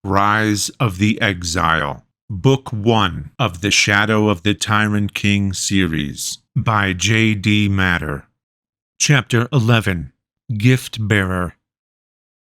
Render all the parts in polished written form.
Rise of the Exile, Book 1 of the Shadow of the Tyrant King series, by J.D. Matter. Chapter 11, Gift Bearer.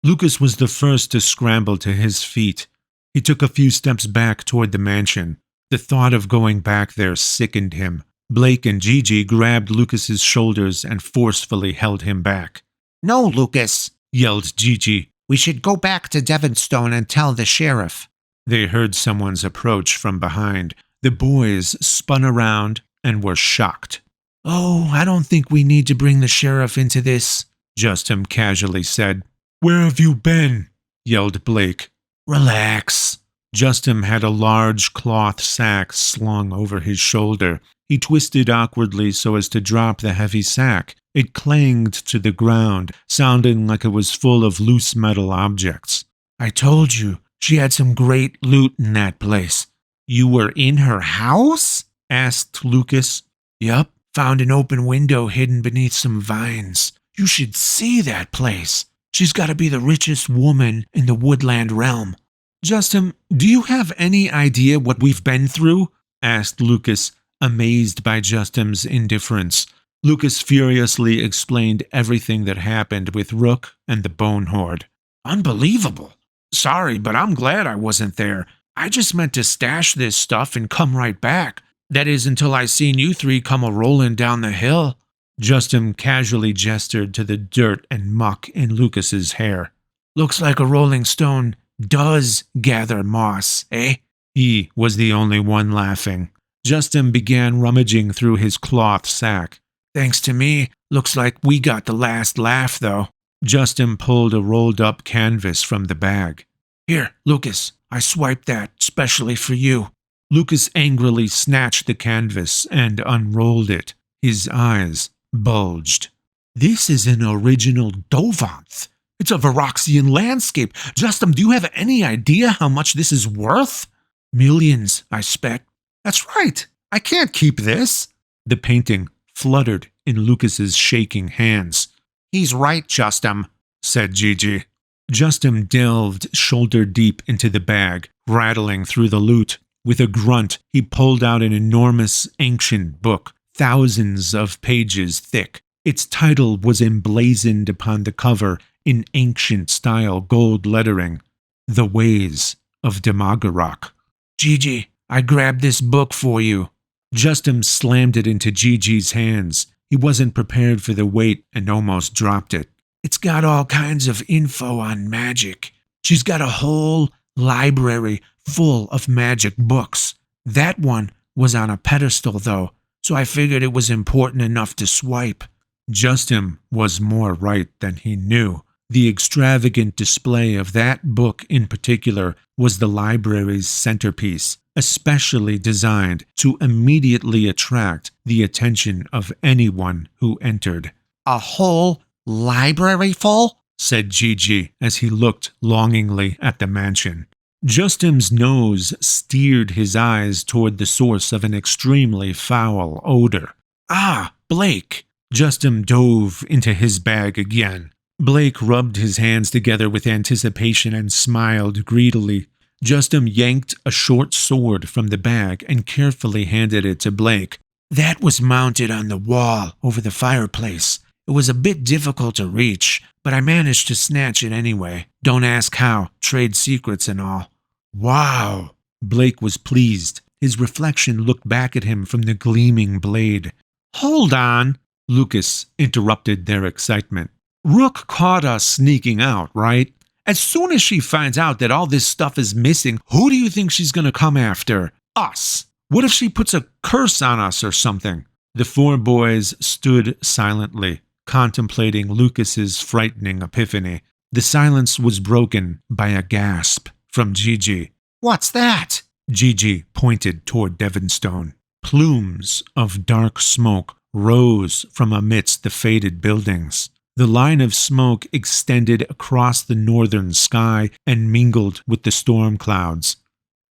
Lucas was the first to scramble to his feet. He took a few steps back toward the mansion. The thought of going back there sickened him. Blake and Gigi grabbed Lucas's shoulders and forcefully held him back. "No, Lucas," yelled Gigi. "we should go back to Devonstone and tell the sheriff." They heard someone's approach from behind. The boys spun around and were shocked. "Oh, I don't think we need to bring the sheriff into this," Justin casually said. "Where have you been?" yelled Blake. "Relax." Justin had a large cloth sack slung over his shoulder. He twisted awkwardly so as to drop the heavy sack. It clanged to the ground, sounding like it was full of loose metal objects. "I told you, she had some great loot in that place." "You were in her house?" asked Lucas. "Yup, found an open window hidden beneath some vines. You should see that place. She's got to be the richest woman in the woodland realm." "Justin, do you have any idea what we've been through?" asked Lucas, amazed by Justin's indifference. Lucas furiously explained everything that happened with Rook and the Bone Horde. "Unbelievable. Sorry, but I'm glad I wasn't there. I just meant to stash this stuff and come right back. That is, until I seen you three come a-rolling down the hill." Justin casually gestured to the dirt and muck in Lucas's hair. "Looks like a rolling stone does gather moss, eh?" He was the only one laughing. Justin began rummaging through his cloth sack. "Thanks to me, looks like we got the last laugh, though." Justin pulled a rolled-up canvas from the bag. "Here, Lucas, I swiped that specially for you." Lucas angrily snatched the canvas and unrolled it. His eyes bulged. "This is an original Dovanth. It's a Varoxian landscape. Justin, do you have any idea how much this is worth?" "Millions, I spec." "That's right. I can't keep this." The painting fluttered in Lucas's shaking hands. "He's right, Justin," said Gigi. Justin delved shoulder-deep into the bag, rattling through the loot. With a grunt, he pulled out an enormous ancient book, thousands of pages thick. Its title was emblazoned upon the cover in ancient-style gold lettering, The Ways of Demogorok. "Gigi, I grabbed this book for you." Justin slammed it into Gigi's hands. He wasn't prepared for the weight and almost dropped it. "It's got all kinds of info on magic. She's got a whole library full of magic books. That one was on a pedestal, though, so I figured it was important enough to swipe." Justin was more right than he knew. The extravagant display of that book in particular was the library's centerpiece, especially designed to immediately attract the attention of anyone who entered. "A whole library full?" said Gigi as he looked longingly at the mansion. Justin's nose steered his eyes toward the source of an extremely foul odor. "Ah, Blake." Justin dove into his bag again. Blake rubbed his hands together with anticipation and smiled greedily. Justin yanked a short sword from the bag and carefully handed it to Blake. "That was mounted on the wall over the fireplace. It was a bit difficult to reach, but I managed to snatch it anyway. Don't ask how, trade secrets and all." "Wow!" Blake was pleased. His reflection looked back at him from the gleaming blade. "Hold on," Lucas interrupted their excitement. "Rook caught us sneaking out, right? As soon as she finds out that all this stuff is missing, who do you think she's going to come after? Us. What if she puts a curse on us or something?" The four boys stood silently, contemplating Lucas's frightening epiphany. The silence was broken by a gasp from Gigi. "What's that?" Gigi pointed toward Devonstone. Plumes of dark smoke rose from amidst the faded buildings. The line of smoke extended across the northern sky and mingled with the storm clouds.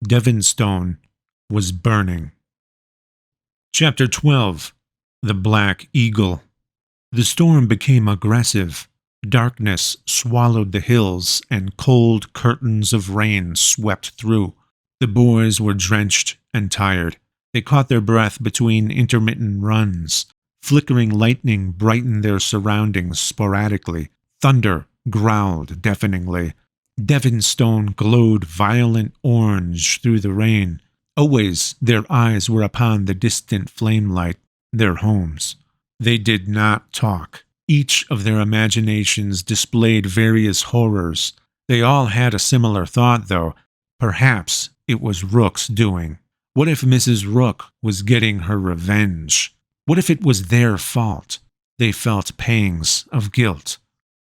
Devonstone was burning. Chapter 12. The Black Eagle. The storm became aggressive. Darkness swallowed the hills, and cold curtains of rain swept through. The boys were drenched and tired. They caught their breath between intermittent runs. Flickering lightning brightened their surroundings sporadically. Thunder growled deafeningly. Devonstone glowed violent orange through the rain. Always their eyes were upon the distant flamelight, their homes. They did not talk. Each of their imaginations displayed various horrors. They all had a similar thought, though. Perhaps it was Rook's doing. What if Mrs. Rook was getting her revenge? What if it was their fault? They felt pangs of guilt.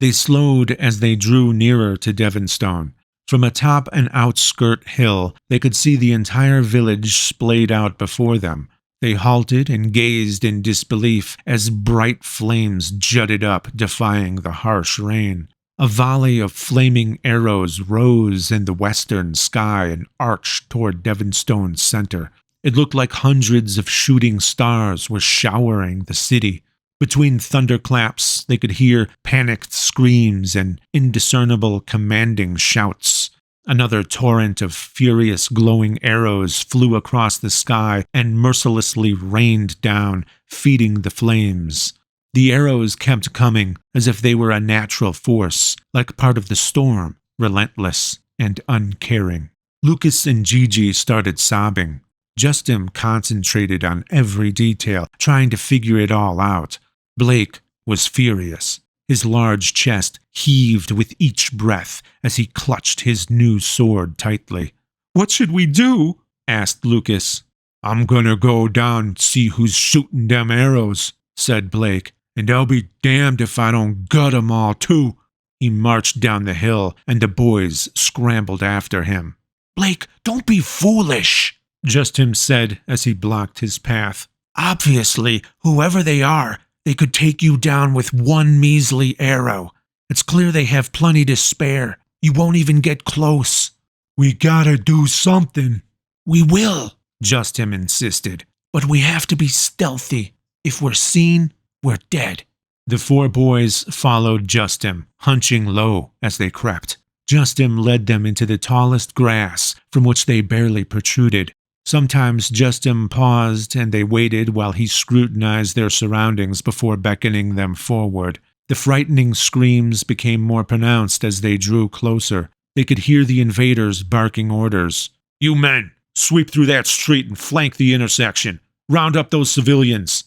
They slowed as they drew nearer to Devonstone. From atop an outskirt hill, they could see the entire village splayed out before them. They halted and gazed in disbelief as bright flames jutted up, defying the harsh rain. A volley of flaming arrows rose in the western sky and arched toward Devonstone's center. It looked like hundreds of shooting stars were showering the city. Between thunderclaps, they could hear panicked screams and indiscernible commanding shouts. Another torrent of furious glowing arrows flew across the sky and mercilessly rained down, feeding the flames. The arrows kept coming as if they were a natural force, like part of the storm, relentless and uncaring. Lucas and Gigi started sobbing. Justin concentrated on every detail, trying to figure it all out. Blake was furious. His large chest heaved with each breath as he clutched his new sword tightly. "What should we do?" asked Lucas. "I'm gonna go down and see who's shooting them arrows," said Blake, "and I'll be damned if I don't gut 'em all too." He marched down the hill, and the boys scrambled after him. "Blake, don't be foolish," Justin said as he blocked his path. "Obviously, whoever they are, they could take you down with one measly arrow. It's clear they have plenty to spare. You won't even get close." "We gotta do something." "We will," Justin insisted. "But we have to be stealthy. If we're seen, we're dead." The four boys followed Justin, hunching low as they crept. Justin led them into the tallest grass, from which they barely protruded. Sometimes Justin paused and they waited while he scrutinized their surroundings before beckoning them forward. The frightening screams became more pronounced as they drew closer. They could hear the invaders barking orders. "You men, sweep through that street and flank the intersection. Round up those civilians."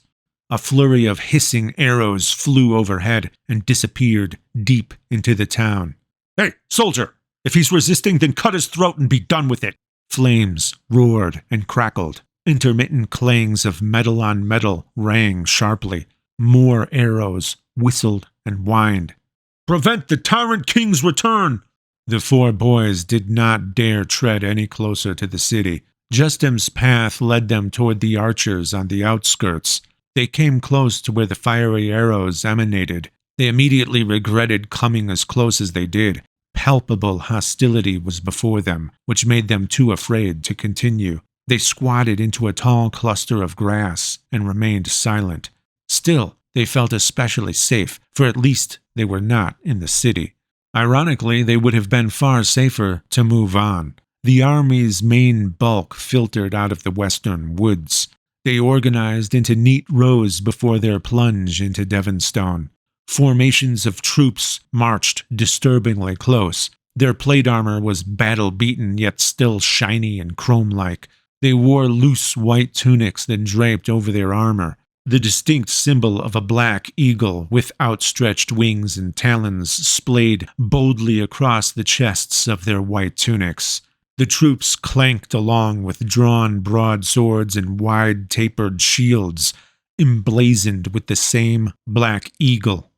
A flurry of hissing arrows flew overhead and disappeared deep into the town. "Hey, soldier! If he's resisting, then cut his throat and be done with it." Flames roared and crackled. Intermittent clangs of metal on metal rang sharply. More arrows whistled and whined. "Prevent the tyrant king's return!" The four boys did not dare tread any closer to the city. Justin's path led them toward the archers on the outskirts. They came close to where the fiery arrows emanated. They immediately regretted coming as close as they did. Palpable hostility was before them, which made them too afraid to continue. They squatted into a tall cluster of grass and remained silent. Still, they felt especially safe, for at least they were not in the city. Ironically, they would have been far safer to move on. The army's main bulk filtered out of the western woods. They organized into neat rows before their plunge into Devonstone. Formations of troops marched disturbingly close. Their plate armor was battle-beaten yet still shiny and chrome-like. They wore loose white tunics that draped over their armor. The distinct symbol of a black eagle with outstretched wings and talons splayed boldly across the chests of their white tunics. The troops clanked along with drawn broadswords and wide-tapered shields, emblazoned with the same black eagle.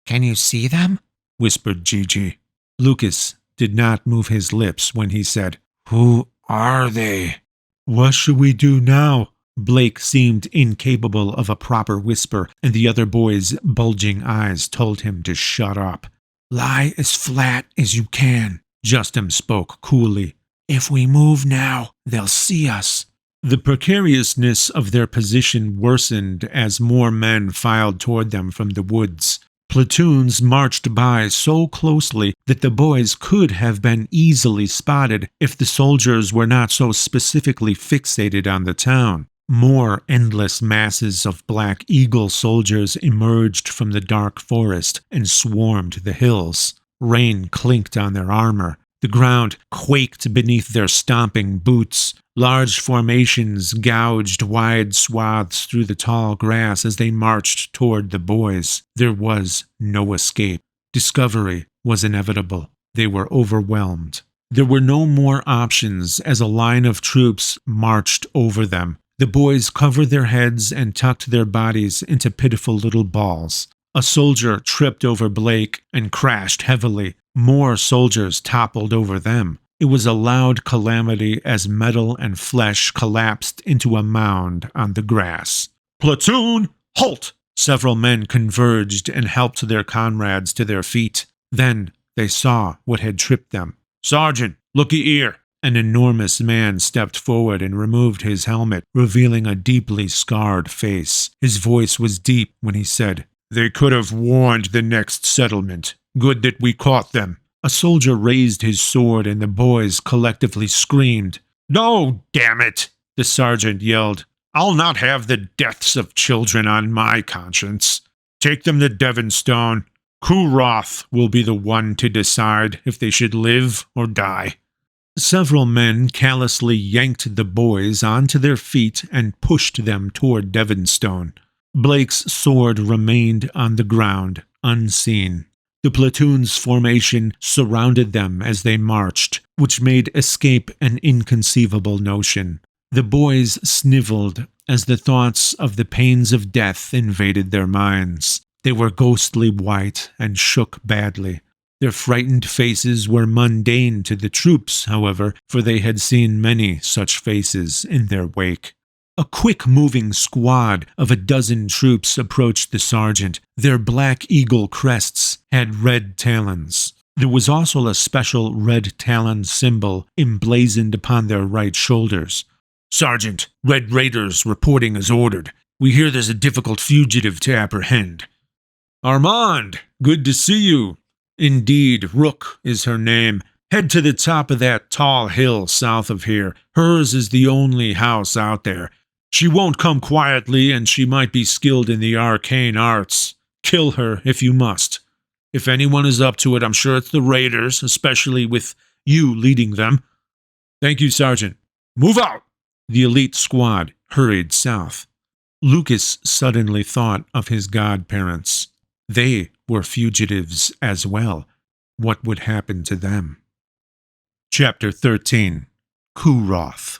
"Can you see them?" whispered Gigi. Lucas did not move his lips when he said, "Who are they?" "What should we do now?" Blake seemed incapable of a proper whisper, and the other boys' bulging eyes told him to shut up. "Lie as flat as you can," Justin spoke coolly. "If we move now, they'll see us." The precariousness of their position worsened as more men filed toward them from the woods. Platoons marched by so closely that the boys could have been easily spotted if the soldiers were not so specifically fixated on the town. More endless masses of Black Eagle soldiers emerged from the dark forest and swarmed the hills. Rain clinked on their armor. The ground quaked beneath their stomping boots. Large formations gouged wide swaths through the tall grass as they marched toward the boys. There was no escape. Discovery was inevitable. They were overwhelmed. There were no more options as a line of troops marched over them. The boys covered their heads and tucked their bodies into pitiful little balls. A soldier tripped over Blake and crashed heavily. More soldiers toppled over them. It was a loud calamity as metal and flesh collapsed into a mound on the grass. "Platoon, halt!" Several men converged and helped their comrades to their feet. Then they saw what had tripped them. "Sergeant, looky here!" An enormous man stepped forward and removed his helmet, revealing a deeply scarred face. His voice was deep when he said, "They could have warned the next settlement. Good that we caught them." A soldier raised his sword and the boys collectively screamed. "No, damn it!" the sergeant yelled. "I'll not have the deaths of children on my conscience. Take them to Devonstone. Kuroth will be the one to decide if they should live or die." Several men callously yanked the boys onto their feet and pushed them toward Devonstone. Blake's sword remained on the ground, unseen. The platoon's formation surrounded them as they marched, which made escape an inconceivable notion. The boys sniveled as the thoughts of the pains of death invaded their minds. They were ghostly white and shook badly. Their frightened faces were mundane to the troops, however, for they had seen many such faces in their wake. A quick-moving squad of a dozen troops approached the sergeant. Their Black Eagle crests had red talons. There was also a special red talon symbol emblazoned upon their right shoulders. "Sergeant, Red Raiders reporting as ordered. We hear there's a difficult fugitive to apprehend." "Armand, good to see you." "Indeed, Rook is her name. Head to the top of that tall hill south of here. Hers is the only house out there. She won't come quietly, and she might be skilled in the arcane arts. Kill her if you must. If anyone is up to it, I'm sure it's the Raiders, especially with you leading them." "Thank you, Sergeant." "Move out!" The elite squad hurried south. Lucas suddenly thought of his godparents. They were fugitives as well. What would happen to them? Chapter 13. Kuroth.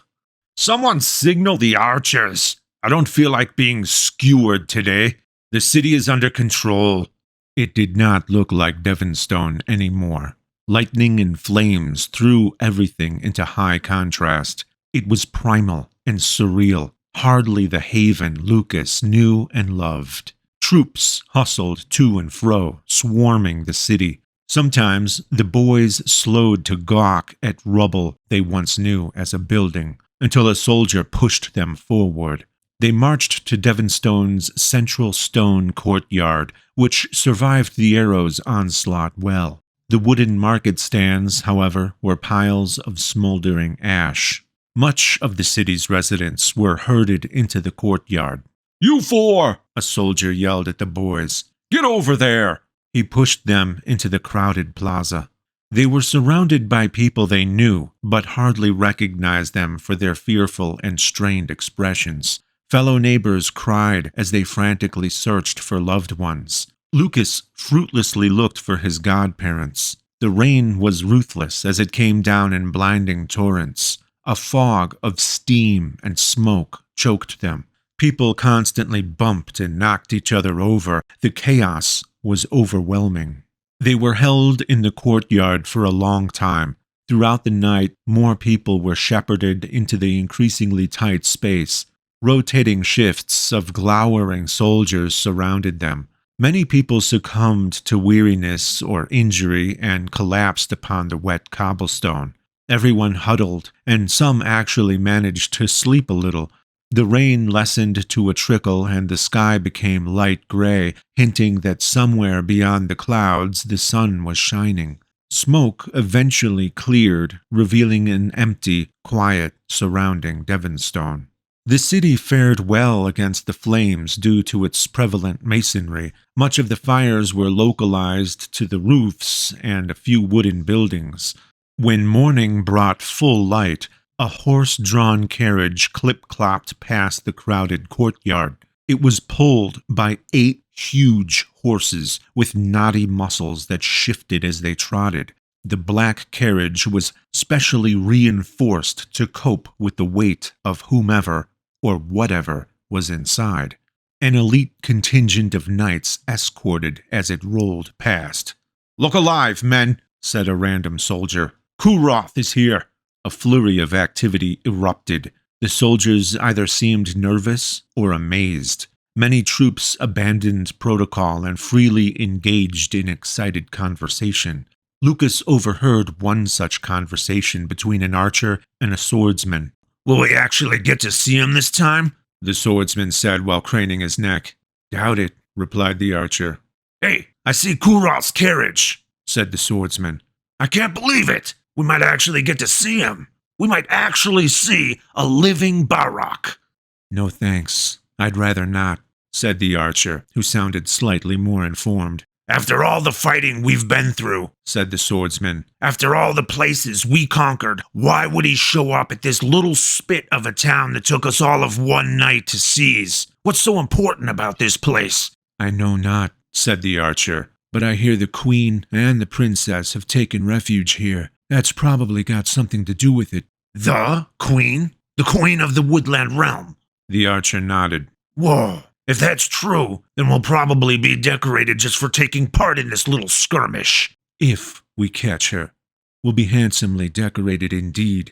"Someone signal the archers. I don't feel like being skewered today. The city is under control." It did not look like Devonstone anymore. Lightning and flames threw everything into high contrast. It was primal and surreal, hardly the haven Lucas knew and loved. Troops hustled to and fro, swarming the city. Sometimes the boys slowed to gawk at rubble they once knew as a building, until a soldier pushed them forward. They marched to Devonstone's central stone courtyard, which survived the arrow's onslaught well. The wooden market stands, however, were piles of smoldering ash. Much of the city's residents were herded into the courtyard. "You four!" a soldier yelled at the boys. "Get over there!" He pushed them into the crowded plaza. They were surrounded by people they knew, but hardly recognized them for their fearful and strained expressions. Fellow neighbors cried as they frantically searched for loved ones. Lucas fruitlessly looked for his godparents. The rain was ruthless as it came down in blinding torrents. A fog of steam and smoke choked them. People constantly bumped and knocked each other over. The chaos was overwhelming. They were held in the courtyard for a long time. Throughout the night, more people were shepherded into the increasingly tight space. Rotating shifts of glowering soldiers surrounded them. Many people succumbed to weariness or injury and collapsed upon the wet cobblestone. Everyone huddled, and some actually managed to sleep a little. The rain lessened to a trickle and the sky became light gray, hinting that somewhere beyond the clouds the sun was shining. Smoke eventually cleared, revealing an empty, quiet surrounding Devonstone. The city fared well against the flames due to its prevalent masonry. Much of the fires were localized to the roofs and a few wooden buildings. When morning brought full light, a horse-drawn carriage clip-clopped past the crowded courtyard. It was pulled by 8 huge horses with knotty muscles that shifted as they trotted. The black carriage was specially reinforced to cope with the weight of whomever or whatever was inside. An elite contingent of knights escorted as it rolled past. "Look alive, men," said a random soldier. "Kuroth is here." A flurry of activity erupted. The soldiers either seemed nervous or amazed. Many troops abandoned protocol and freely engaged in excited conversation. Lucas overheard one such conversation between an archer and a swordsman. "Will we actually get to see him this time?" the swordsman said while craning his neck. "Doubt it," replied the archer. "Hey, I see Kuroth's carriage," said the swordsman. "I can't believe it. We might actually get to see him. We might actually see a living Barak." "No thanks. I'd rather not," said the archer, who sounded slightly more informed. "After all the fighting we've been through," said the swordsman, "after all the places we conquered, why would he show up at this little spit of a town that took us all of one night to seize? What's so important about this place?" "I know not," said the archer, "but I hear the queen and the princess have taken refuge here. That's probably got something to do with it." "The queen? The queen of the Woodland Realm?" The archer nodded. "Whoa. If that's true, then we'll probably be decorated just for taking part in this little skirmish." "If we catch her, we'll be handsomely decorated indeed."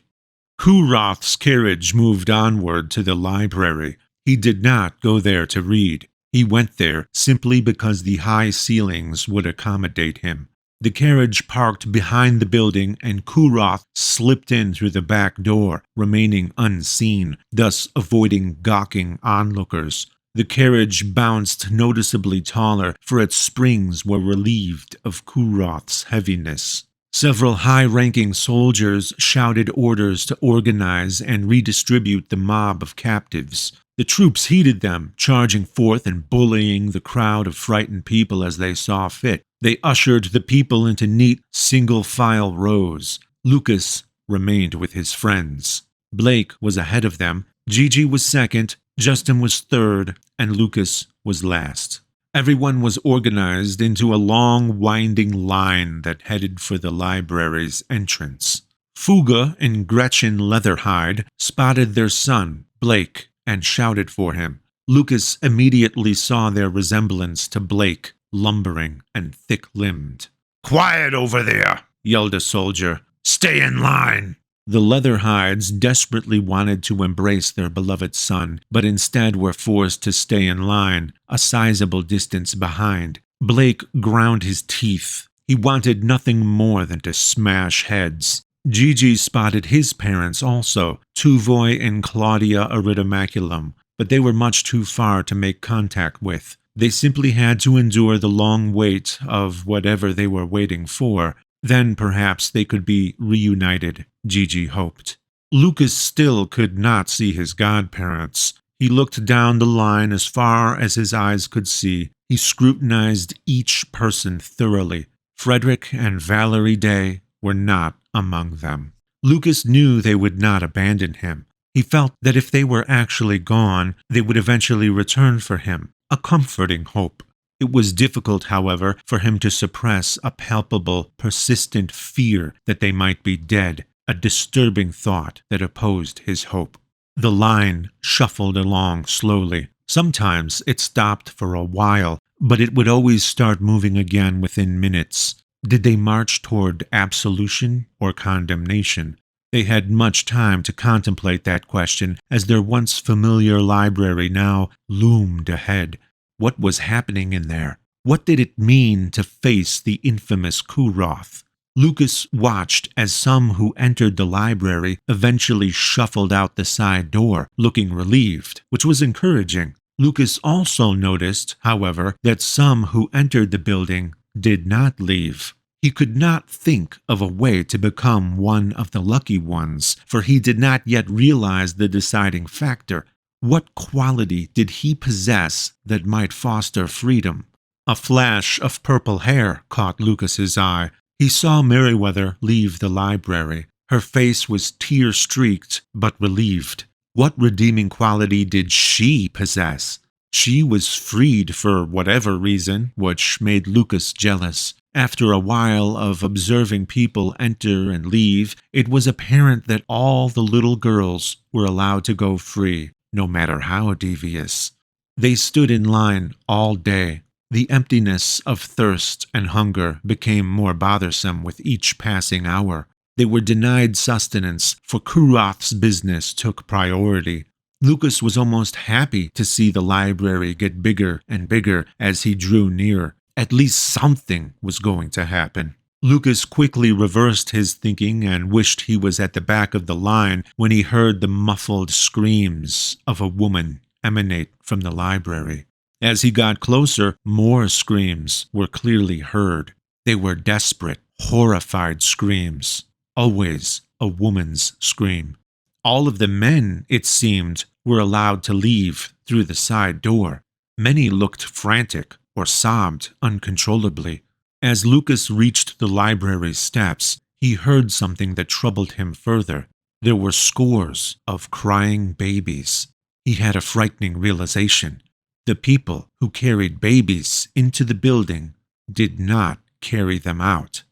Kuroth's carriage moved onward to the library. He did not go there to read. He went there simply because the high ceilings would accommodate him. The carriage parked behind the building, and Kuroth slipped in through the back door, remaining unseen, thus avoiding gawking onlookers. The carriage bounced noticeably taller, for its springs were relieved of Kuroth's heaviness. Several high-ranking soldiers shouted orders to organize and redistribute the mob of captives. The troops heeded them, charging forth and bullying the crowd of frightened people as they saw fit. They ushered the people into neat, single-file rows. Lucas remained with his friends. Blake was ahead of them, Gigi was second, Justin was third, and Lucas was last. Everyone was organized into a long, winding line that headed for the library's entrance. Fuga and Gretchen Leatherhide spotted their son, Blake, and shouted for him. Lucas immediately saw their resemblance to Blake, lumbering and thick-limbed. "Quiet over there!" yelled a soldier. "Stay in line!" The Leatherhides desperately wanted to embrace their beloved son, but instead were forced to stay in line, a sizable distance behind. Blake ground his teeth. He wanted nothing more than to smash heads. Gigi spotted his parents also, Tuvoy and Claudia Aridomaculum, but they were much too far to make contact with. They simply had to endure the long wait of whatever they were waiting for. Then perhaps they could be reunited, Gigi hoped. Lucas still could not see his godparents. He looked down the line as far as his eyes could see. He scrutinized each person thoroughly. Frederick and Valerie Day were not among them. Lucas knew they would not abandon him. He felt that if they were actually gone, they would eventually return for him, a comforting hope. It was difficult, however, for him to suppress a palpable, persistent fear that they might be dead, a disturbing thought that opposed his hope. The line shuffled along slowly. Sometimes it stopped for a while, but it would always start moving again within minutes. Did they march toward absolution or condemnation? They had much time to contemplate that question as their once familiar library now loomed ahead. What was happening in there? What did it mean to face the infamous Kuroth? Lucas watched as some who entered the library eventually shuffled out the side door, looking relieved, which was encouraging. Lucas also noticed, however, that some who entered the building did not leave. He could not think of a way to become one of the lucky ones, for he did not yet realize the deciding factor. What quality did he possess that might foster freedom? A flash of purple hair caught Lucas's eye. He saw Meriwether leave the library. Her face was tear-streaked but relieved. What redeeming quality did she possess? She was freed for whatever reason, which made Lucas jealous. After a while of observing people enter and leave, it was apparent that all the little girls were allowed to go free, no matter how devious. They stood in line all day. The emptiness of thirst and hunger became more bothersome with each passing hour. They were denied sustenance, for Kuroth's business took priority. Lucas was almost happy to see the library get bigger and bigger as he drew near. At least something was going to happen. Lucas quickly reversed his thinking and wished he was at the back of the line when he heard the muffled screams of a woman emanate from the library. As he got closer, more screams were clearly heard. They were desperate, horrified screams. Always a woman's scream. All of the men, it seemed, were allowed to leave through the side door. Many looked frantic or sobbed uncontrollably. As Lucas reached the library steps, he heard something that troubled him further. There were scores of crying babies. He had a frightening realization. The people who carried babies into the building did not carry them out.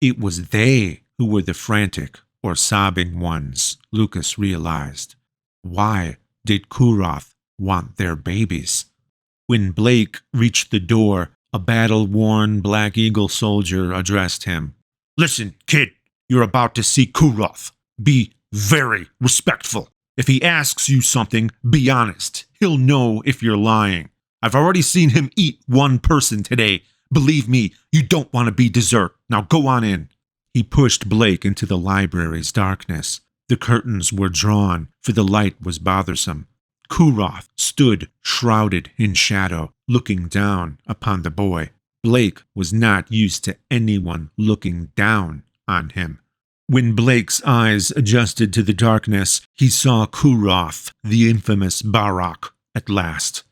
It was they who were the frantic or sobbing ones, Lucas realized. Why did Kuroth want their babies? When Blake reached the door, a battle-worn Black Eagle soldier addressed him. "Listen, kid, you're about to see Kuroth. Be very respectful. If he asks you something, be honest. He'll know if you're lying. I've already seen him eat one person today. Believe me, you don't want to be dessert. Now go on in." He pushed Blake into the library's darkness. The curtains were drawn, for the light was bothersome. Kuroth stood shrouded in shadow, looking down upon the boy. Blake was not used to anyone looking down on him. When Blake's eyes adjusted to the darkness, he saw Kuroth, the infamous Barak, at last.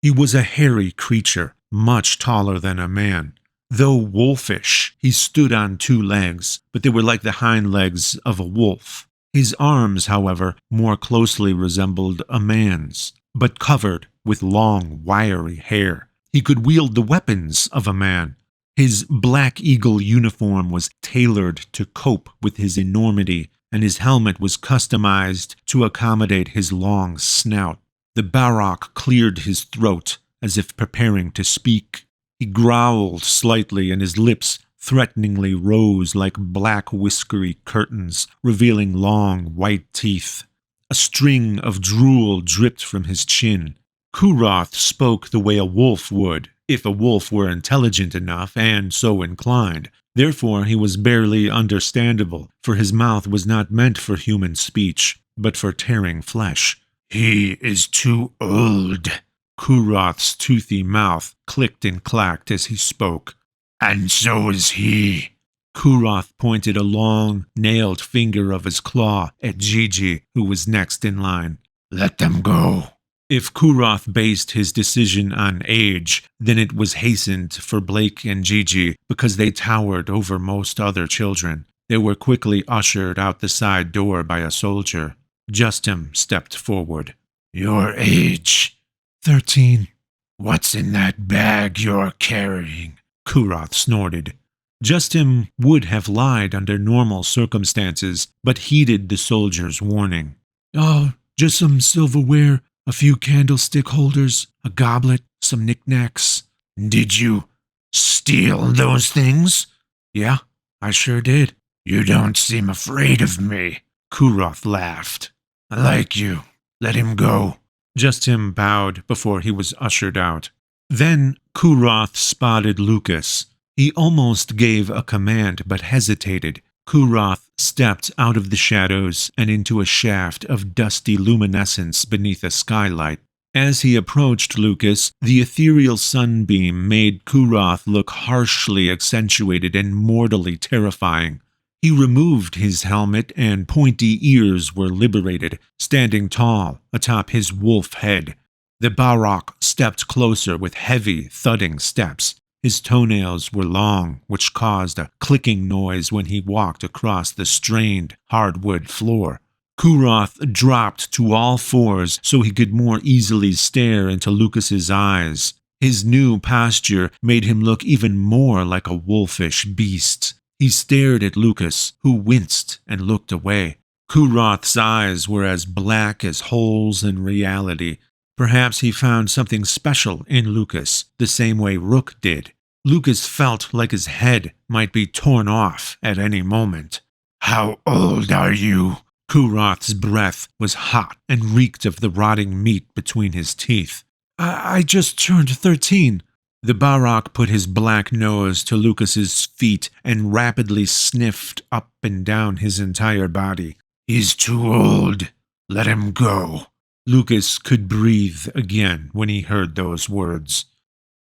He was a hairy creature, much taller than a man. Though wolfish, he stood on two legs, but they were like the hind legs of a wolf. His arms, however, more closely resembled a man's, but covered with long, wiry hair. He could wield the weapons of a man. His Black Eagle uniform was tailored to cope with his enormity, and his helmet was customized to accommodate his long snout. The Barak cleared his throat, as if preparing to speak. He growled slightly, and his lips threateningly rose like black whiskery curtains, revealing long white teeth. A string of drool dripped from his chin. Kuroth spoke the way a wolf would, if a wolf were intelligent enough and so inclined. Therefore he was barely understandable, for his mouth was not meant for human speech, but for tearing flesh. "He is too old." Kuroth's toothy mouth clicked and clacked as he spoke. "And so is he." Kuroth pointed a long, nailed finger of his claw at Gigi, who was next in line. "Let them go." If Kuroth based his decision on age, then it was hastened for Blake and Gigi because they towered over most other children. They were quickly ushered out the side door by a soldier. Justin stepped forward. "Your age?" 13. "What's in that bag you're carrying?" Kuroth snorted. Justin would have lied under normal circumstances, but heeded the soldier's warning. "Oh, just some silverware, a few candlestick holders, a goblet, some knickknacks." "Did you steal those things?" "Yeah, I sure did." "You don't seem afraid of me." Kuroth laughed. "I like you. Let him go." Justin bowed before he was ushered out. Then Kuroth spotted Lucas. He almost gave a command but hesitated. Kuroth stepped out of the shadows and into a shaft of dusty luminescence beneath a skylight. As he approached Lucas, the ethereal sunbeam made Kuroth look harshly accentuated and mortally terrifying. He removed his helmet and pointy ears were liberated, standing tall atop his wolf head. The Barok stepped closer with heavy, thudding steps. His toenails were long, which caused a clicking noise when he walked across the strained hardwood floor. Kuroth dropped to all fours so he could more easily stare into Lucas's eyes. His new posture made him look even more like a wolfish beast. He stared at Lucas, who winced and looked away. Kuroth's eyes were as black as holes in reality. Perhaps he found something special in Lucas, the same way Rook did. Lucas felt like his head might be torn off at any moment. How old are you? Kuroth's breath was hot and reeked of the rotting meat between his teeth. I just turned 13. The Barok put his black nose to Lucas's feet and rapidly sniffed up and down his entire body. He's too old. Let him go. Lucas could breathe again when he heard those words.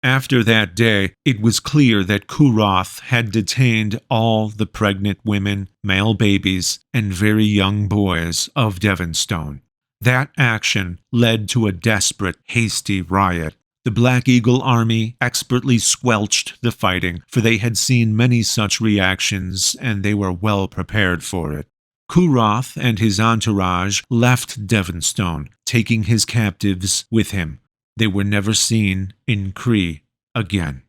After that day, it was clear that Kuroth had detained all the pregnant women, male babies, and very young boys of Devonstone. That action led to a desperate, hasty riot. The Black Eagle army expertly squelched the fighting, for they had seen many such reactions and they were well prepared for it. Kuroth and his entourage left Devonstone, taking his captives with him. They were never seen in Cree again.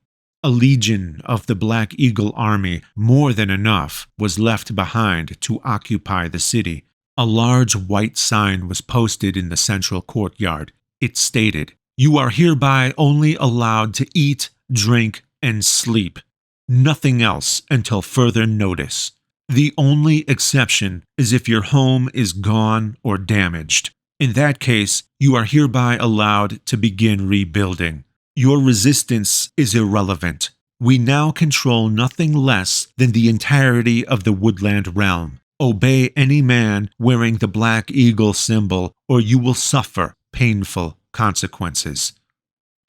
A legion of the Black Eagle army, more than enough, was left behind to occupy the city. A large white sign was posted in the central courtyard. It stated, "You are hereby only allowed to eat, drink, and sleep. Nothing else until further notice. The only exception is if your home is gone or damaged. In that case, you are hereby allowed to begin rebuilding. Your resistance is irrelevant. We now control nothing less than the entirety of the woodland realm. Obey any man wearing the Black Eagle symbol, or you will suffer painful consequences."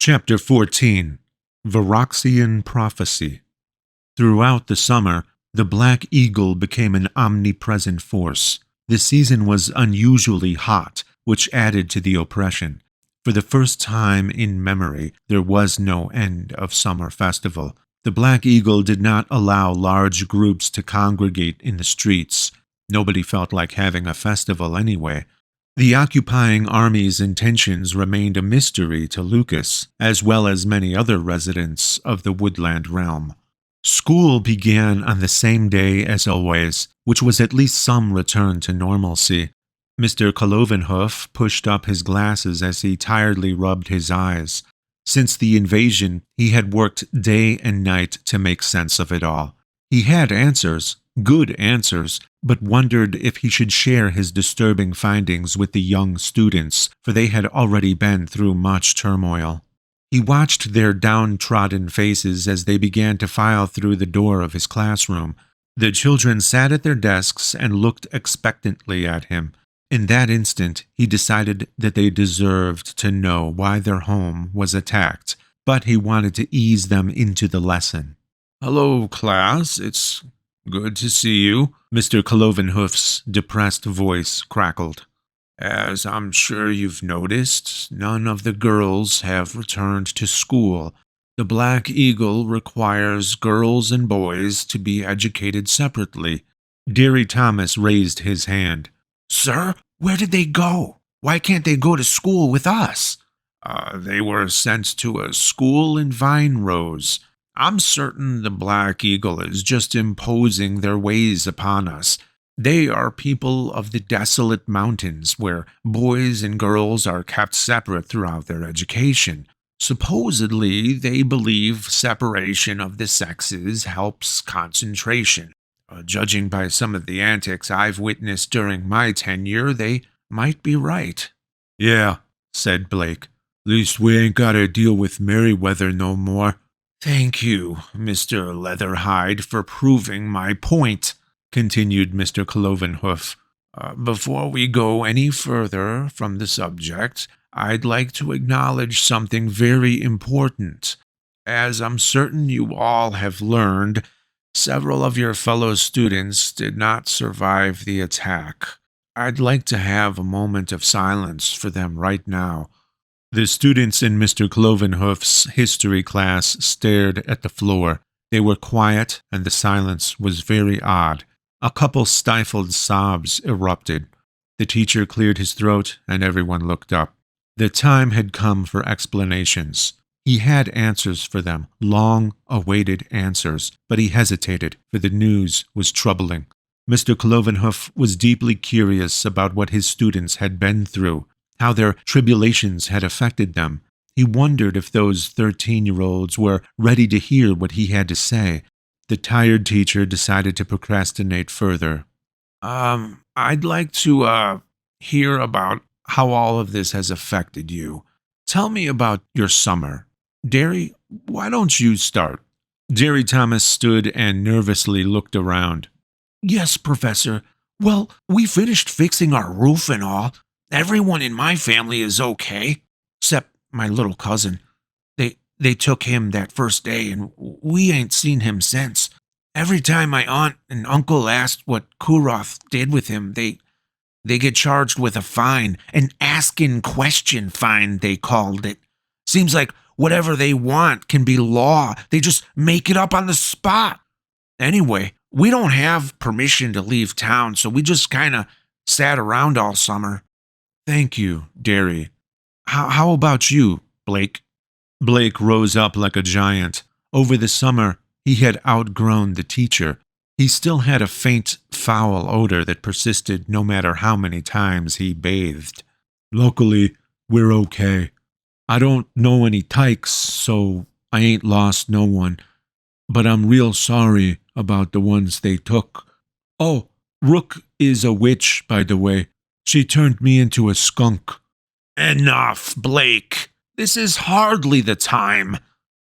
Chapter 14. Varoxian Prophecy. Throughout the summer, the Black Eagle became an omnipresent force. The season was unusually hot, which added to the oppression. For the first time in memory, there was no end of summer festival. The Black Eagle did not allow large groups to congregate in the streets. Nobody felt like having a festival anyway. The occupying army's intentions remained a mystery to Lucas, as well as many other residents of the woodland realm. School began on the same day as always, which was at least some return to normalcy. Mr. Kolovenhoof pushed up his glasses as he tiredly rubbed his eyes. Since the invasion, he had worked day and night to make sense of it all. He had answers, good answers, but wondered if he should share his disturbing findings with the young students, for they had already been through much turmoil. He watched their downtrodden faces as they began to file through the door of his classroom. The children sat at their desks and looked expectantly at him. In that instant, he decided that they deserved to know why their home was attacked, but he wanted to ease them into the lesson. "Hello, class. It's good to see you," Mr. Kolovenhoof's depressed voice crackled. "As I'm sure you've noticed, none of the girls have returned to school. The Black Eagle requires girls and boys to be educated separately." Deary Thomas raised his hand. Sir, where did they go? Why can't they go to school with us? They were sent to a school in Vine Rose. I'm certain the Black Eagle is just imposing their ways upon us. They are people of the desolate mountains where boys and girls are kept separate throughout their education. Supposedly, they believe separation of the sexes helps concentration. Judging by some of the antics I've witnessed during my tenure, they might be right. "Yeah," said Blake. "Least we ain't gotta deal with Merryweather no more." Thank you, Mr. Leatherhide, for proving my point, continued Mr. Clovenhoof. Before we go any further from the subject, I'd like to acknowledge something very important. As I'm certain you all have learned, several of your fellow students did not survive the attack. I'd like to have a moment of silence for them right now. The students in Mr. Clovenhoof's history class stared at the floor. They were quiet, and the silence was very odd. A couple stifled sobs erupted. The teacher cleared his throat, and everyone looked up. The time had come for explanations. He had answers for them, long-awaited answers, but he hesitated, for the news was troubling. Mr. Clovenhoof was deeply curious about what his students had been through, how their tribulations had affected them. He wondered if those 13-year-olds were ready to hear what he had to say. The tired teacher decided to procrastinate further. I'd like to, hear about how all of this has affected you. Tell me about your summer. Derry, why don't you start? Jerry Thomas stood and nervously looked around. Yes, Professor. Well, we finished fixing our roof and all. Everyone in my family is okay, except my little cousin. They took him that first day, and we ain't seen him since. Every time my aunt and uncle asked what Kuroth did with him, they get charged with a fine, an asking question fine, they called it. Seems like whatever they want can be law. They just make it up on the spot. Anyway, we don't have permission to leave town, so we just kind of sat around all summer. Thank you, Derry. How about you, Blake? Blake rose up like a giant. Over the summer, he had outgrown the teacher. He still had a faint, foul odor that persisted no matter how many times he bathed. Luckily, we're okay. I don't know any tykes, so I ain't lost no one. But I'm real sorry about the ones they took. Oh, Rook is a witch, by the way. She turned me into a skunk. Enough, Blake. This is hardly the time.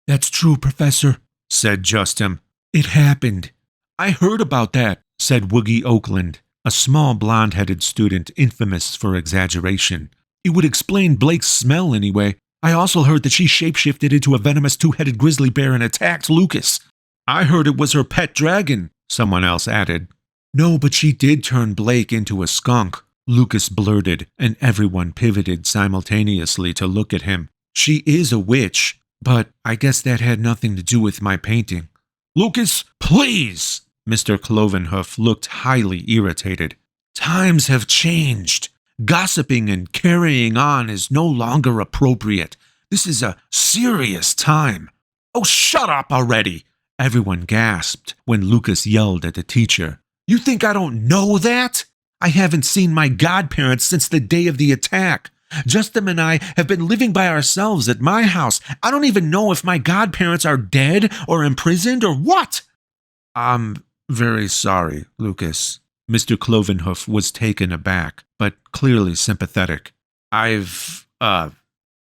That's true, Professor, said Justin. It happened. I heard about that, said Woogie Oakland, a small blonde-headed student infamous for exaggeration. It would explain Blake's smell anyway. I also heard that she shapeshifted into a venomous two-headed grizzly bear and attacked Lucas. I heard it was her pet dragon, someone else added. No, but she did turn Blake into a skunk, Lucas blurted, and everyone pivoted simultaneously to look at him. She is a witch, but I guess that had nothing to do with my painting. Lucas, please! Mr. Clovenhoof looked highly irritated. Times have changed. Gossiping and carrying on is no longer appropriate. This is a serious time. Oh, shut up already! Everyone gasped when Lucas yelled at the teacher. You think I don't know that? I haven't seen my godparents since the day of the attack. Justin and I have been living by ourselves at my house. I don't even know if my godparents are dead or imprisoned or what. I'm very sorry, Lucas. Mr. Clovenhoof was taken aback, but clearly sympathetic. I've,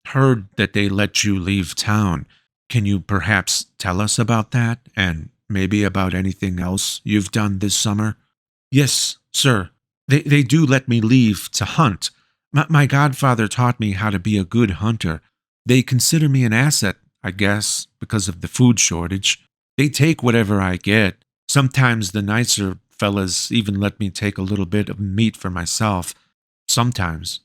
heard that they let you leave town. Can you perhaps tell us about that, and maybe about anything else you've done this summer? Yes, sir. They do let me leave to hunt. My godfather taught me how to be a good hunter. They consider me an asset, I guess, because of the food shortage. They take whatever I get. Sometimes the nicer fellas even let me take a little bit of meat for myself. Sometimes.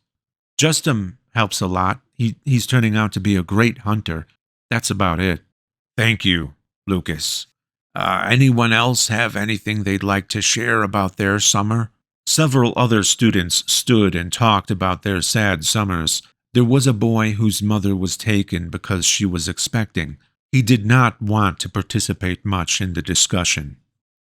Justin helps a lot. He's turning out to be a great hunter. That's about it. Thank you, Lucas. Anyone else have anything they'd like to share about their summer? Several other students stood and talked about their sad summers. There was a boy whose mother was taken because she was expecting. He did not want to participate much in the discussion.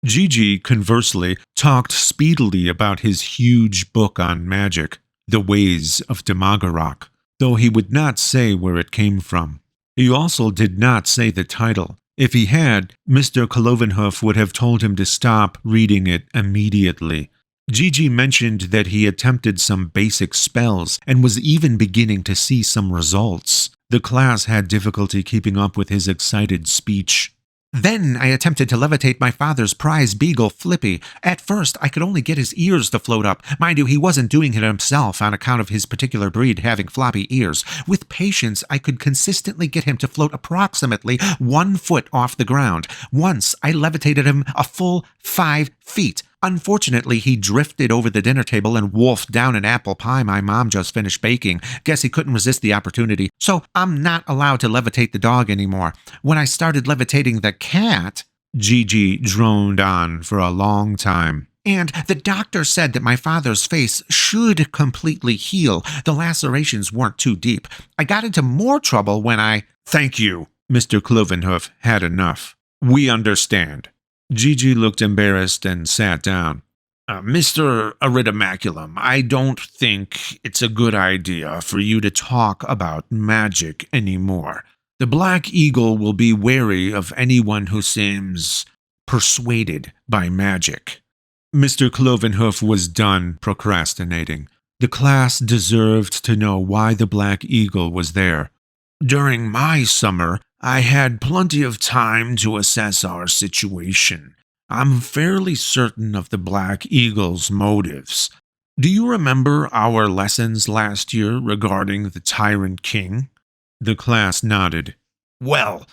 Gigi, conversely, talked speedily about his huge book on magic, The Ways of Demogorok, though he would not say where it came from. He also did not say the title. If he had, Mr. Clovenhoof would have told him to stop reading it immediately. Gigi mentioned that he attempted some basic spells and was even beginning to see some results. The class had difficulty keeping up with his excited speech. Then I attempted to levitate my father's prize beagle, Flippy. At first, I could only get his ears to float up. Mind you, he wasn't doing it himself on account of his particular breed having floppy ears. With patience, I could consistently get him to float approximately 1 foot off the ground. Once, I levitated him a full 5 feet. Unfortunately, he drifted over the dinner table and wolfed down an apple pie my mom just finished baking. Guess he couldn't resist the opportunity, so I'm not allowed to levitate the dog anymore. When I started levitating the cat, Gigi droned on for a long time. And the doctor said that my father's face should completely heal. The lacerations weren't too deep. I got into more trouble when I... Thank you. Mr. Clovenhoof had enough. We understand. Gigi looked embarrassed and sat down. Mr. Aridomaculum, I don't think it's a good idea for you to talk about magic anymore. The Black Eagle will be wary of anyone who seems persuaded by magic. Mr. Clovenhoof was done procrastinating. The class deserved to know why the Black Eagle was there. During my summer, I had plenty of time to assess our situation. I'm fairly certain of the Black Eagle's motives. Do you remember our lessons last year regarding the Tyrant King? The class nodded. Well,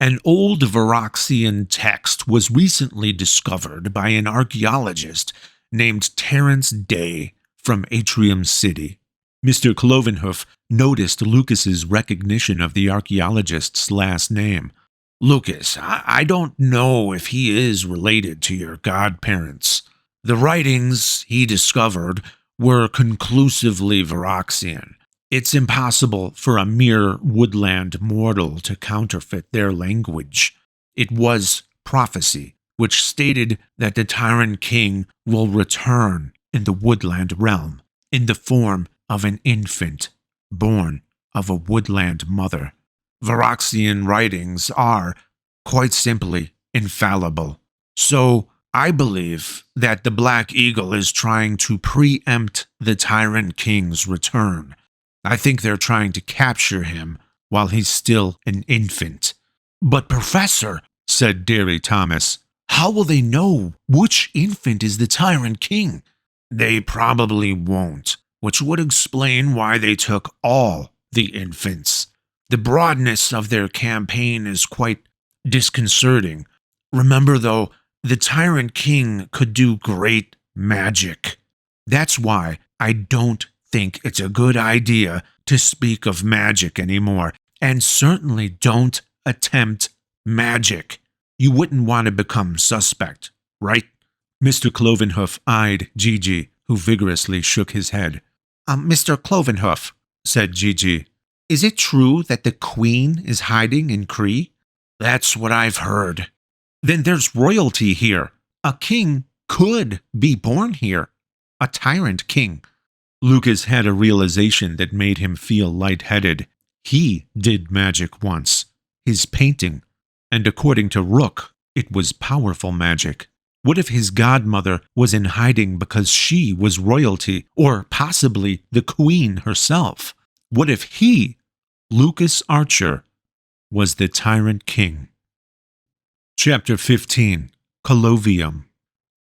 an old Varaxian text was recently discovered by an archaeologist named Terence Day from Atrium City. Mr. Clovenhoof noticed Lucas's recognition of the archaeologist's last name. Lucas, I don't know if he is related to your godparents. The writings he discovered were conclusively Varaxian. It's impossible for a mere woodland mortal to counterfeit their language. It was prophecy, which stated that the Tyrant King will return in the woodland realm in the form of an infant born of a woodland mother. Varaxian writings are, quite simply, infallible. So, I believe that the Black Eagle is trying to preempt the Tyrant King's return. I think they're trying to capture him while he's still an infant. But Professor, said Derry Thomas, how will they know which infant is the Tyrant King? They probably won't, which would explain why they took all the infants. The broadness of their campaign is quite disconcerting. Remember, though, the Tyrant King could do great magic. That's why I don't think it's a good idea to speak of magic anymore, and certainly don't attempt magic. You wouldn't want to become suspect, right? Mr. Clovenhoof eyed Gigi, who vigorously shook his head. Mr. Clovenhoof, said Gigi, is it true that the Queen is hiding in Cree? That's what I've heard. Then there's royalty here. A king could be born here. A tyrant king. Lucas had a realization that made him feel lightheaded. He did magic once. His painting. And according to Rook, it was powerful magic. What if his godmother was in hiding because she was royalty, or possibly the Queen herself? What if he, Lucas Archer, was the Tyrant King? Chapter 15. Collovium.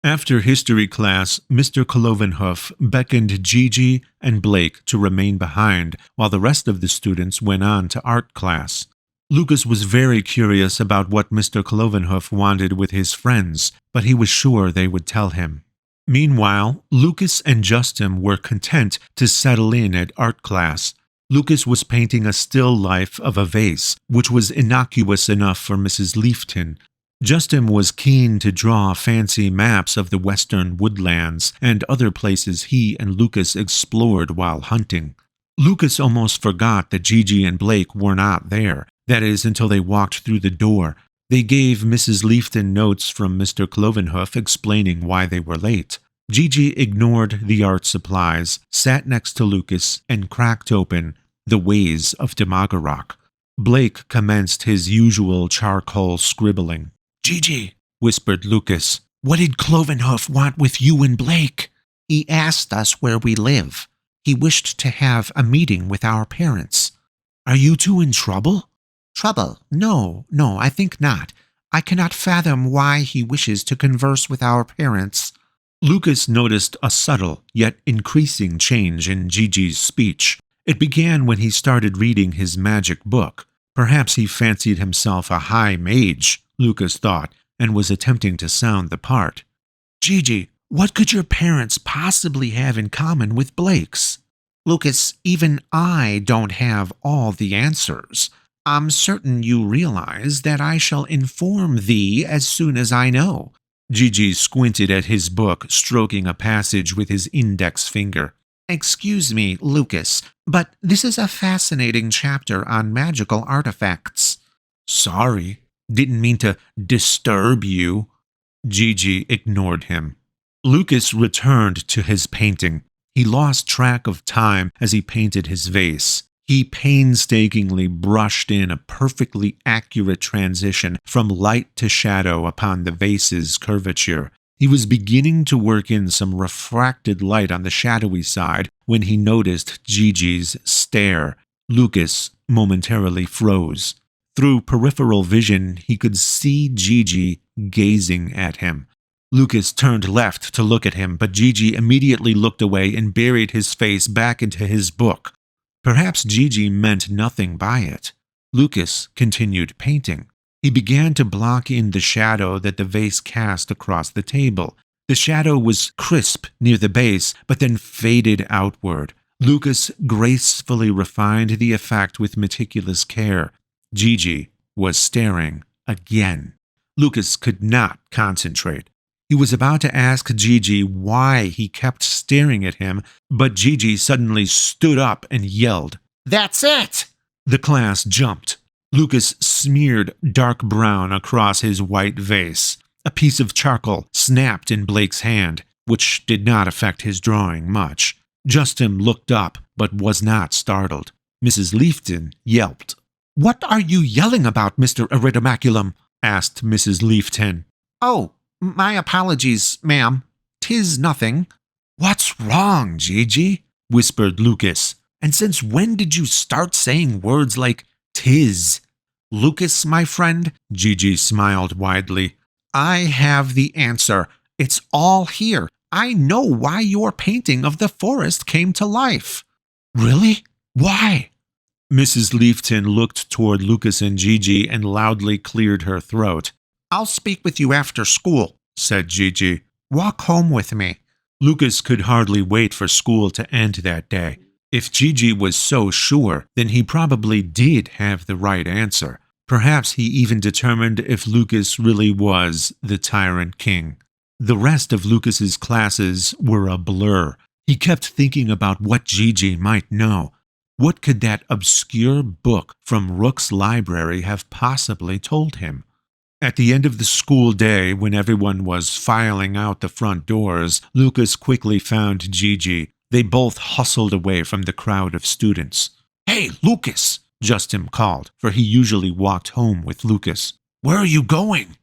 After history class, Mr. Clovenhoof beckoned Gigi and Blake to remain behind while the rest of the students went on to art class. Lucas was very curious about what Mr. Clovenhoof wanted with his friends, but he was sure they would tell him. Meanwhile, Lucas and Justin were content to settle in at art class. Lucas was painting a still life of a vase, which was innocuous enough for Mrs. Leafton. Justin was keen to draw fancy maps of the western woodlands and other places he and Lucas explored while hunting. Lucas almost forgot that Gigi and Blake were not there. That is, until they walked through the door. They gave Mrs. Leafton notes from Mr. Clovenhoof explaining why they were late. Gigi ignored the art supplies, sat next to Lucas, and cracked open The Ways of Demogorok. Blake commenced his usual charcoal scribbling. Gigi, whispered Lucas. What did Clovenhoof want with you and Blake? He asked us where we live. He wished to have a meeting with our parents. Are you two in trouble? Trouble? No, I think not. I cannot fathom why he wishes to converse with our parents. Lucas noticed a subtle yet increasing change in Gigi's speech. It began when he started reading his magic book. Perhaps he fancied himself a high mage, Lucas thought, and was attempting to sound the part. Gigi, what could your parents possibly have in common with Blake's? Lucas, even I don't have all the answers. I'm certain you realize that I shall inform thee as soon as I know. Gigi squinted at his book, stroking a passage with his index finger. Excuse me, Lucas, but this is a fascinating chapter on magical artifacts. Sorry, didn't mean to disturb you. Gigi ignored him. Lucas returned to his painting. He lost track of time as he painted his vase. He painstakingly brushed in a perfectly accurate transition from light to shadow upon the vase's curvature. He was beginning to work in some refracted light on the shadowy side when he noticed Gigi's stare. Lucas momentarily froze. Through peripheral vision, he could see Gigi gazing at him. Lucas turned left to look at him, but Gigi immediately looked away and buried his face back into his book. Perhaps Gigi meant nothing by it. Lucas continued painting. He began to block in the shadow that the vase cast across the table. The shadow was crisp near the base, but then faded outward. Lucas gracefully refined the effect with meticulous care. Gigi was staring again. Lucas could not concentrate. He was about to ask Gigi why he kept staring at him, but Gigi suddenly stood up and yelled, "That's it!" The class jumped. Lucas smeared dark brown across his white vase. A piece of charcoal snapped in Blake's hand, which did not affect his drawing much. Justin looked up, but was not startled. Mrs. Leafton yelped. "What are you yelling about, Mr. Iridomaculum?" asked Mrs. Leafton. "Oh, my apologies, ma'am. 'Tis nothing." "What's wrong, Gigi?" whispered Lucas. "And since when did you start saying words like 'tis'?" "Lucas, my friend," Gigi smiled widely, "I have the answer. It's all here. I know why your painting of the forest came to life." "Really? Why?" Mrs. Leafton looked toward Lucas and Gigi and loudly cleared her throat. "I'll speak with you after school," said Gigi. "Walk home with me." Lucas could hardly wait for school to end that day. If Gigi was so sure, then he probably did have the right answer. Perhaps he even determined if Lucas really was the Tyrant King. The rest of Lucas's classes were a blur. He kept thinking about what Gigi might know. What could that obscure book from Rook's library have possibly told him? At the end of the school day, when everyone was filing out the front doors, Lucas quickly found Gigi. They both hustled away from the crowd of students. "Hey, Lucas!" Justin called, for he usually walked home with Lucas. "Where are you going?"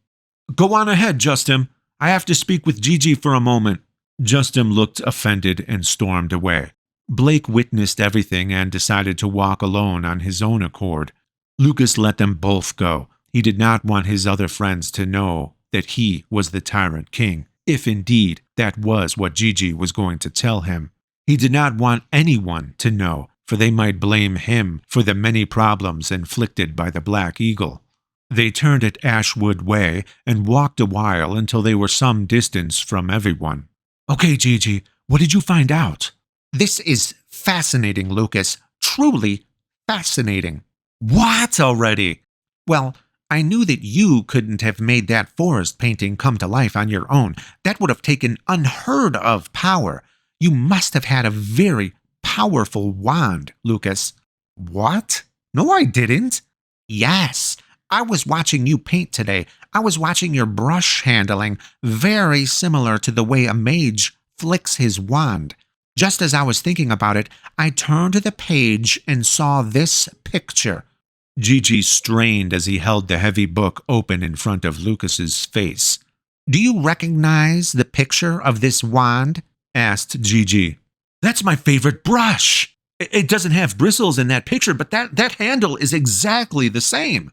"Go on ahead, Justin. I have to speak with Gigi for a moment." Justin looked offended and stormed away. Blake witnessed everything and decided to walk alone on his own accord. Lucas let them both go. He did not want his other friends to know that he was the Tyrant King, if indeed that was what Gigi was going to tell him. He did not want anyone to know, for they might blame him for the many problems inflicted by the Black Eagle. They turned at Ashwood Way and walked a while until they were some distance from everyone. "Okay, Gigi, what did you find out?" "This is fascinating, Lucas. Truly fascinating." "What already?" "Well, I knew that you couldn't have made that forest painting come to life on your own. That would have taken unheard of power. You must have had a very powerful wand, Lucas." "What? No, I didn't." "Yes. I was watching you paint today. I was watching your brush handling, very similar to the way a mage flicks his wand. Just as I was thinking about it, I turned to the page and saw this picture." Gigi strained as he held the heavy book open in front of Lucas's face. "Do you recognize the picture of this wand?" asked Gigi. That's my favorite brush. It doesn't have bristles in that picture, but that handle is exactly the same.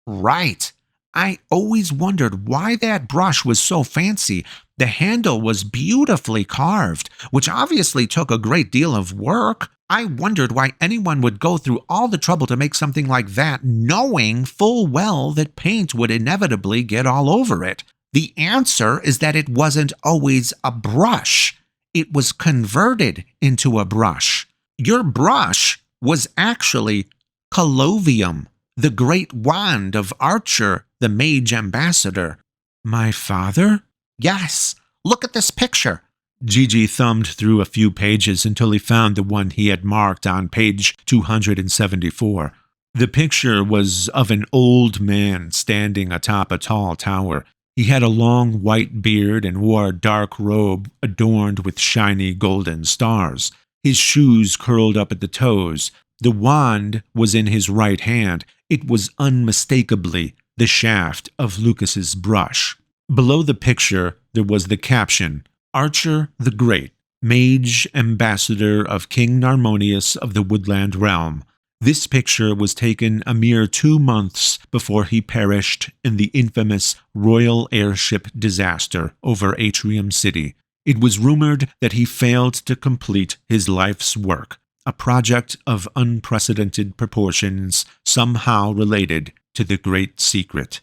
Right. I always wondered why that brush was so fancy. The handle was beautifully carved, which obviously took a great deal of work. I wondered why anyone would go through all the trouble to make something like that, knowing full well that paint would inevitably get all over it. The answer is that it wasn't always a brush. It was converted into a brush. Your brush was actually collovium, the great wand of Archer, the mage ambassador. My father? Yes, look at this picture. Gigi thumbed through a few pages until he found the one he had marked on page 274. The picture was of an old man standing atop a tall tower. He had a long white beard and wore a dark robe adorned with shiny golden stars. His shoes curled up at the toes. The wand was in his right hand. It was unmistakably the shaft of Lucas's brush. Below the picture, there was the caption, Archer the Great, Mage Ambassador of King Narmonius of the Woodland Realm. This picture was taken a mere 2 months before he perished in the infamous royal airship disaster over Atrium City. It was rumored that he failed to complete his life's work, a project of unprecedented proportions somehow related to the Great Secret.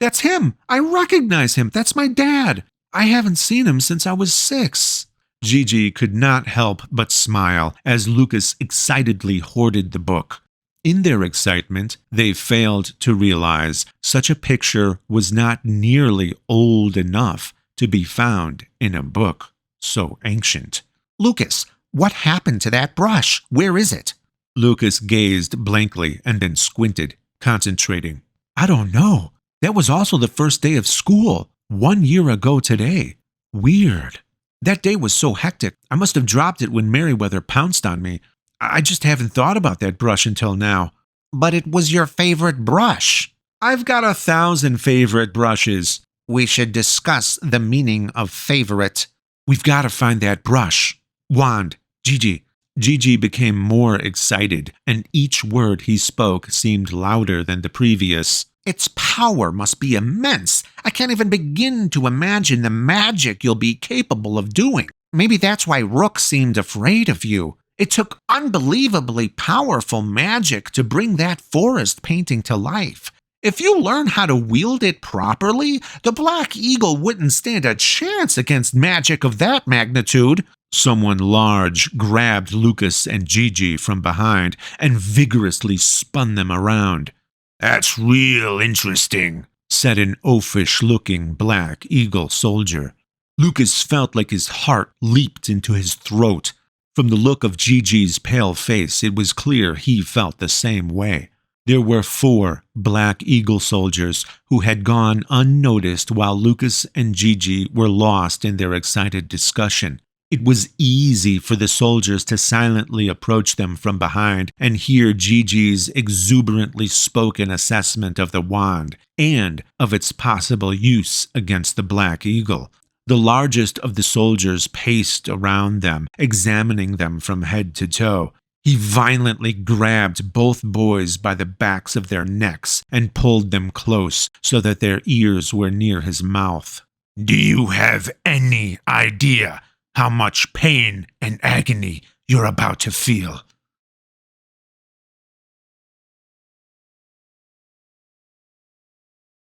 That's him! I recognize him! That's my dad! I haven't seen him since I was 6. Gigi could not help but smile as Lucas excitedly hoarded the book. In their excitement, they failed to realize such a picture was not nearly old enough to be found in a book so ancient. Lucas, what happened to that brush? Where is it? Lucas gazed blankly and then squinted, concentrating. I don't know. That was also the first day of school, 1 year ago today. Weird. That day was so hectic, I must have dropped it when Merriweather pounced on me. I just haven't thought about that brush until now. But it was your favorite brush. I've got 1,000 favorite brushes. We should discuss the meaning of favorite. We've got to find that brush. Wand. Gigi. Gigi became more excited, and each word he spoke seemed louder than the previous. Its power must be immense. I can't even begin to imagine the magic you'll be capable of doing. Maybe that's why Rook seemed afraid of you. It took unbelievably powerful magic to bring that forest painting to life. If you learn how to wield it properly, the Black Eagle wouldn't stand a chance against magic of that magnitude. Someone large grabbed Lucas and Gigi from behind and vigorously spun them around. That's real interesting, said an oafish-looking Black Eagle soldier. Lucas felt like his heart leaped into his throat. From the look of Gigi's pale face, it was clear he felt the same way. There were 4 Black Eagle soldiers who had gone unnoticed while Lucas and Gigi were lost in their excited discussion. It was easy for the soldiers to silently approach them from behind and hear Gigi's exuberantly spoken assessment of the wand and of its possible use against the Black Eagle. The largest of the soldiers paced around them, examining them from head to toe. He violently grabbed both boys by the backs of their necks and pulled them close so that their ears were near his mouth. Do you have any idea how much pain and agony you're about to feel?